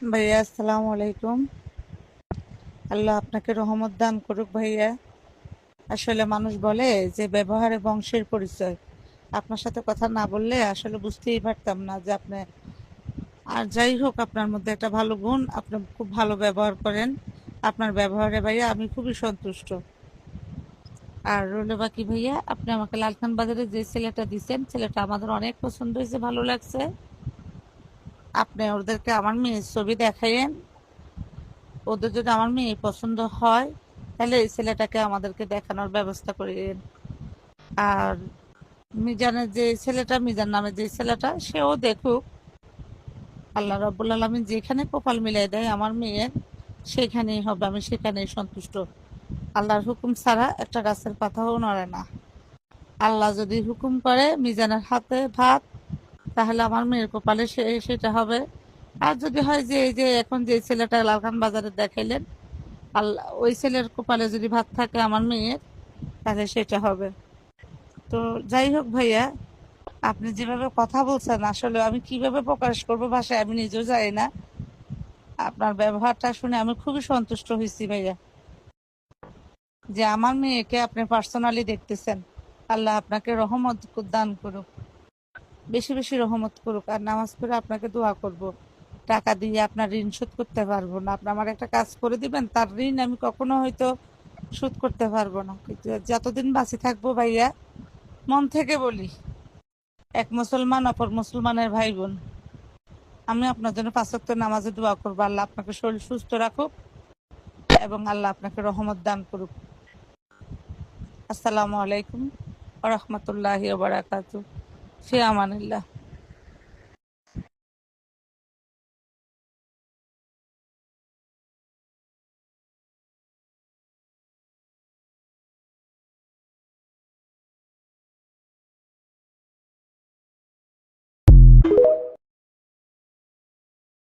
ভাইয়া আসসালামু আলাইকুম। আল্লাহ আপনাকে রহমত দান করুক ভাইয়া। আসলে মানুষ বলে যে ব্যবহারে বংশের পরিচয়। আপনার সাথে কথা না বললে আসলে বুঝতেই পারতাম না যে আপনি, আর যাই হোক, আপনার মধ্যে একটা ভালো গুণ, আপনি খুব ভালো ব্যবহার করেন। আপনার ব্যবহারে ভাইয়া আমি খুবই সন্তুষ্ট। আর রইল বাকি ভাইয়া, আপনি আমাকে লালখান বাজারে যে ছেলেটা দিচ্ছেন, ছেলেটা আমাদের অনেক পছন্দ হয়েছে, ভালো লাগছে। আপনি ওদেরকে আমার মেয়ের ছবি দেখাইয়েন। ওদের যদি আমার মেয়ে পছন্দ হয় তাহলে এই ছেলেটাকে আমাদেরকে দেখানোর ব্যবস্থা করিয়েন। আর মিজানের যে ছেলেটা, মিজান নামে যে ছেলেটা, সেও দেখুক। আল্লাহ রাব্বুল আলামিন যেখানে কপাল মিলাই দেয় আমার মেয়ের, সেখানেই হবে, আমি সেখানেই সন্তুষ্ট। আল্লাহর হুকুম ছাড়া একটা গাছের পাতাও নড়ে না। আল্লাহ যদি হুকুম করে মিজানের হাতে ভাত, তাহলে আমার মেয়ের কপালে সেটা হবে। আর যদি হয় যে এই যে এখন যে ছেলেটা লালখান বাজারে দেখাইলেন, আল্লাহ ওই ছেলের কপালে যদি ভাত থাকে আমার মেয়ের, তাহলে সেটা হবে। তো যাই হোক ভাইয়া, আপনি যেভাবে কথা বলছেন আসলে আমি কিভাবে প্রকাশ করবো ভাষায় আমি নিজেও জানি না। আপনার ব্যবহারটা শুনে আমি খুবই সন্তুষ্ট হয়েছি ভাইয়া, যে আমার মেয়েকে আপনি পার্সোনালি দেখতেছেন। আল্লাহ আপনাকে রহমত দান করুক, বেশি বেশি রহমত করুক। আর নামাজ পড়ে আপনাকে দোয়া করব। টাকা দিয়ে আপনার ঋণ শোধ করতে পারবো না, আপনি আমার একটা কাজ করে দিবেন, তার ঋণ আমি কখনো হয়তো শোধ করতে পারবো না, কিন্তু যতদিন বাঁচি থাকবো ভাইয়া, মন থেকে বলি, এক মুসলমান অপর মুসলমানের ভাই বোন, আমি আপনার জন্য 5 ওয়াক্ত নামাজে দোয়া করবো। আল্লাহ আপনাকে শরীর সুস্থ রাখুক এবং আল্লাহ আপনাকে রহমত দান করুক। আসসালামু আলাইকুম ওয়া রাহমাতুল্লাহি ওয়া বারাকাতুহু। ফি আমানিল্লাহ।